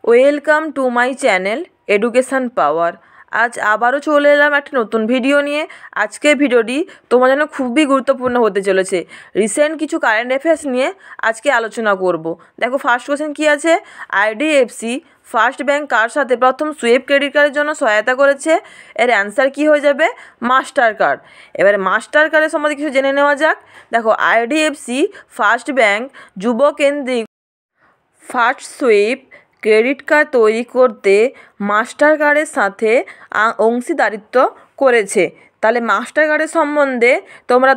Welcome to my channel education power. আজ আবারও চলে এলাম একটা নতুন ভিডিও নিয়ে। আজকের ভিডিওটি তোমার জন্য খুবই গুরুত্বপূর্ণ হতে চলেছে। রিসেন্ট কিছু কারেন্ট অ্যাফেয়ার্স নিয়ে আজকে আলোচনা করব। দেখো ফার্স্ট কোশ্চেন কী আছে, আইডিএফসি ফার্স্ট ব্যাংক কার সাথে প্রথম সুইপ ক্রেডিট কার্ডের জন্য সহায়তা করেছে? এর অ্যান্সার কী হয়ে যাবে? Master card. এবারে মাস্টার কার্ডের সম্বন্ধে কিছু জেনে নেওয়া যাক। দেখো আইডিএফসি ফার্স্ট ব্যাংক যুব কেন্দ্রিক ফার্স্ট সুইপ ক্রেডিট কার্ড তৈরি করতে মাস্টার কার্ডের সাথে অংশীদারিত্ব করেছে। তাহলে মাস্টার কার্ডের সম্বন্ধে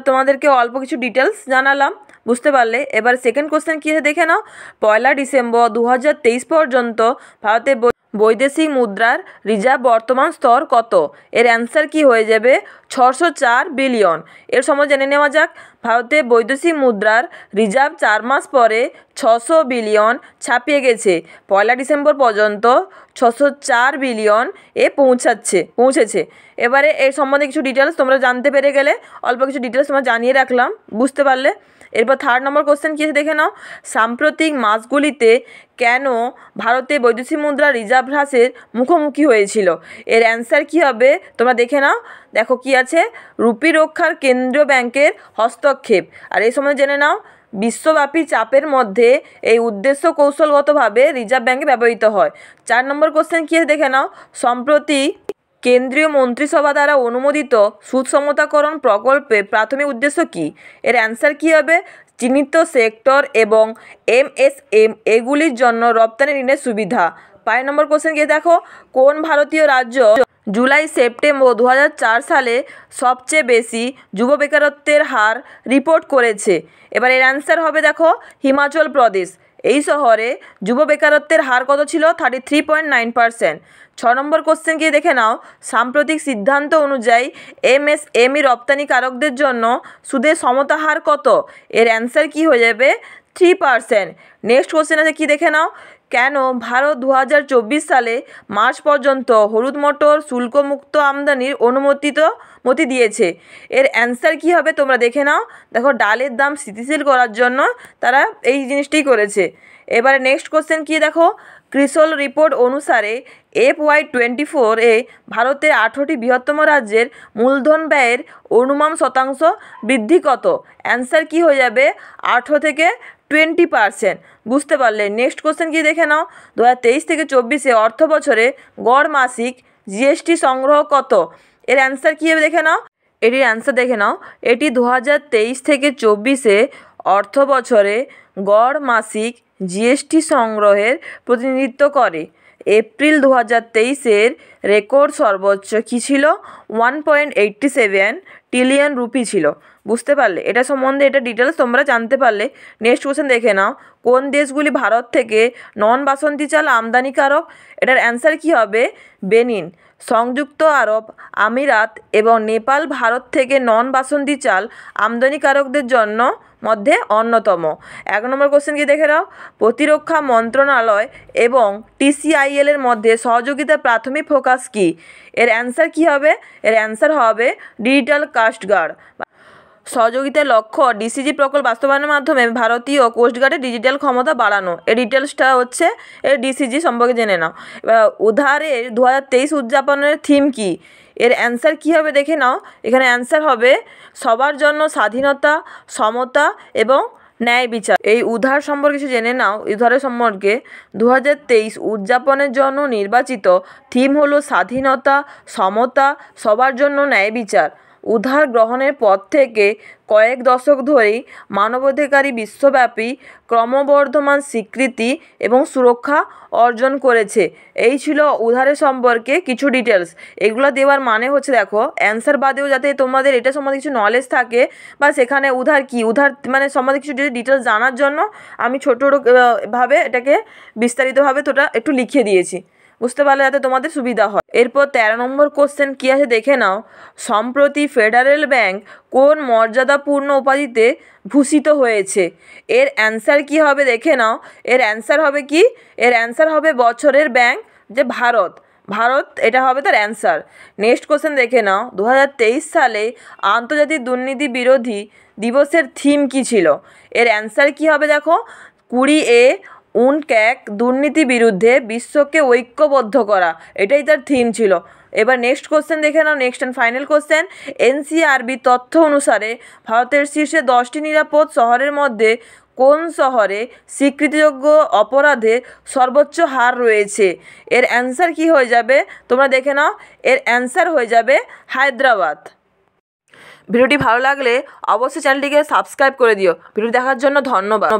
তোমাদেরকে অল্প কিছু ডিটেলস জানালাম, বুঝতে পারলে। এবার সেকেন্ড কোশ্চেন কী আছে দেখে নাও। 1 ডিসেম্বর 2023 পর্যন্ত ভারতে বৈদেশিক মুদ্রার রিজার্ভ বর্তমান স্তর কত? এর অ্যান্সার কি হয়ে যাবে? 604 বিলিয়ন। এর সম্বন্ধে জেনে নেওয়া যাক। ভারতে বৈদেশিক মুদ্রার রিজার্ভ 4 মাস পরে 600 বিলিয়ন ছাপিয়ে গেছে। 1 ডিসেম্বর পর্যন্ত 604 বিলিয়ন পৌঁছেছে। এবারে এর সম্বন্ধে কিছু ডিটেলস তোমরা জানতে পেরে গেলে, অল্প কিছু ডিটেলস তোমরা জানিয়ে রাখলাম, বুঝতে পারলে। এরপর থার্ড নম্বর কোশ্চেন কী আছে দেখে নাও। সাম্প্রতিক মাসগুলিতে কেন ভারতে বৈদেশিক মুদ্রা রিজার্ভ হ্রাসের মুখোমুখি হয়েছিল? এর অ্যান্সার কী হবে তোমরা দেখে নাও। দেখো কি আছে, রুপি রক্ষার কেন্দ্রীয় ব্যাংকের হস্তক্ষেপ। আর এই সম্বন্ধে জেনে নাও, বিশ্বব্যাপী চাপের মধ্যে এই উদ্দেশ্য কৌশলগতভাবে রিজার্ভ ব্যাংকে ব্যবহৃত হয়। 4 নম্বর কোশ্চেন কী আছে দেখে নাও। সম্প্রতি কেন্দ্রীয় মন্ত্রিসভা দ্বারা অনুমোদিত সুদ সমতাকরণ প্রকল্পের প্রাথমিক উদ্দেশ্য কী? এর অ্যান্সার কী হবে? চিহ্নিত সেক্টর এবং এমএসএম এগুলির জন্য রপ্তানি ঋণের সুবিধা। 5 নম্বর কোশ্চেন গিয়ে দেখো, কোন ভারতীয় রাজ্য জুলাই সেপ্টেম্বর 2004 সালে সবচেয়ে বেশি যুব বেকারত্বের হার রিপোর্ট করেছে? এবার এর অ্যান্সার হবে দেখো হিমাচল প্রদেশ। এই শহরে যুব বেকারত্বের হার কত ছিল? 33.9%। 6 নম্বর কোশ্চেন গিয়ে দেখে নাও। সাম্প্রতিক সিদ্ধান্ত অনুযায়ী এমএসএমই রপ্তানিকারকদের জন্য সুদের সমতা হার কত? এর অ্যান্সার কি হয়ে যাবে? 3%। নেক্সট কোশ্চেন আছে কি দেখে নাও। কেন ভারত 2024 সালে মার্চ পর্যন্ত হলুদ মটর শুল্কমুক্ত আমদানির অনুমতি দিয়েছে? এর অ্যান্সার কি হবে তোমরা দেখে নাও। দেখো ডালের দাম স্থিতিশীল করার জন্য তারা এই জিনিসটি করেছে। এবারে নেক্সট কোশ্চেন কি দেখো। ক্রিসল রিপোর্ট অনুসারে FY24 এ ভারতের 18টি বৃহত্তম রাজ্যের মূলধন ব্যয়ের অনুমান শতাংশ বৃদ্ধি কত? অ্যান্সার কি হয়ে যাবে? 18 থেকে 20%। বুঝতে পারলে। নেক্সট কোশ্চেন কি দেখে নাও। 2023 থেকে 24 অর্থ বছরে গড় মাসিক জিএসটি সংগ্রহ কত? এর অ্যান্সার কী হবে দেখে নাও। এটির অ্যান্সার দেখে নাও। এটি 2023 থেকে 24 অর্থ বছরে গড় মাসিক জিএসটি সংগ্রহের প্রতিনিধিত্ব করে। এপ্রিল 2023 রেকর্ড সর্বোচ্চ কী ছিল? 1.87 ট্রিলিয়ন রুপি ছিল। বুঝতে পারলে। এটা সম্বন্ধে এটা ডিটেলস তোমরা জানতে পারলে। নেক্সট কোশ্চেন দেখে নাও। কোন দেশগুলি ভারত থেকে নন বাসন্তী চাল আমদানিকারক? এটার অ্যান্সার কি হবে? বেনিন, সংযুক্ত আরব আমিরাত এবং নেপাল ভারত থেকে নন বাসন্তী চাল আমদানিকারকদের জন্য মধ্যে অন্যতম। 1 নম্বর কোশ্চেন কি দেখে নাও। প্রতিরক্ষা মন্ত্রণালয় এবং TCIL এর মধ্যে সহযোগিতার প্রাথমিক ফোকাস কী? এর অ্যান্সার কী হবে? এর অ্যান্সার হবে ডিজিটাল কোস্টগার্ড। সহযোগিতার লক্ষ্য ডিসিজি প্রকল্প বাস্তবায়নের মাধ্যমে ভারতীয় কোস্টগার্ডের ডিজিটাল ক্ষমতা বাড়ানো। এই ডিটেলসটা হচ্ছে এর ডিসিজি সম্পর্কে জেনে নাও। এবার উদ্ধারের 2023 উদযাপনের থিম কী? এর অ্যান্সার কী হবে দেখে নাও। এখানে অ্যান্সার হবে সবার জন্য স্বাধীনতা, সমতা এবং ন্যায় বিচার। এই উদ্ধার সম্পর্কে কিছু জেনে নাও। উদ্ধারের সম্পর্কে 2023 উদযাপনের জন্য নির্বাচিত থিম হলো স্বাধীনতা, সমতা, সবার জন্য ন্যায় বিচার। উদ্ধার গ্রহণের পর থেকে কয়েক দশক ধরেই মানবাধিকারী বিশ্বব্যাপী ক্রমবর্ধমান স্বীকৃতি এবং সুরক্ষা অর্জন করেছে। এই ছিল উদ্ধারের সম্পর্কে কিছু ডিটেলস। এগুলো দেওয়ার মানে হচ্ছে দেখো অ্যান্সার বাদেও যাতে তোমাদের এটা সম্বন্ধে কিছু নলেজ থাকে, বা সেখানে উদ্ধার কী, উদ্ধার মানে সম্বন্ধে কিছু ডিটেলস জানার জন্য আমি ছোটো ভাবে এটাকে বিস্তারিতভাবে তোটা একটু লিখে দিয়েছি, বুঝতে পারলে, যাতে তোমাদের সুবিধা হয়। এরপর 13 নম্বর কোশ্চেন কী আছে দেখে নাও। সম্প্রতি ফেডারেল ব্যাংক কোন মর্যাদাপূর্ণ উপাধিতে ভূষিত হয়েছে? এর অ্যান্সার কী হবে দেখে নাও। এর অ্যান্সার হবে কি? এর অ্যান্সার হবে বছরের ব্যাংক যে ভারত এটা হবে তার অ্যান্সার। নেক্সট কোশ্চেন দেখে নাও। 2023 সালে আন্তর্জাতিক দুর্নীতি বিরোধী দিবসের থিম কী ছিল? এর অ্যান্সার কী হবে দেখো। 20A উনক্যাক দুর্নীতি বিরুদ্ধে বিশ্বকে ঐক্যবদ্ধ করা, এটাই তার থিম ছিল। এবার নেক্সট কোশ্চেন দেখে নাও, next and final question. NCRB তথ্য অনুসারে ভারতের শীর্ষে 10টি নিরাপদ শহরের মধ্যে কোন শহরে স্বীকৃতিযোগ্য অপরাধের সর্বোচ্চ হার রয়েছে? এর অ্যান্সার কি হয়ে যাবে তোমরা দেখে নাও, এর অ্যান্সার হয়ে যাবে হায়দ্রাবাদ। ভিডিওটি ভালো লাগলে অবশ্যই চ্যানেলটিকে সাবস্ক্রাইব করে দিও। ভিডিও দেখার জন্য ধন্যবাদ।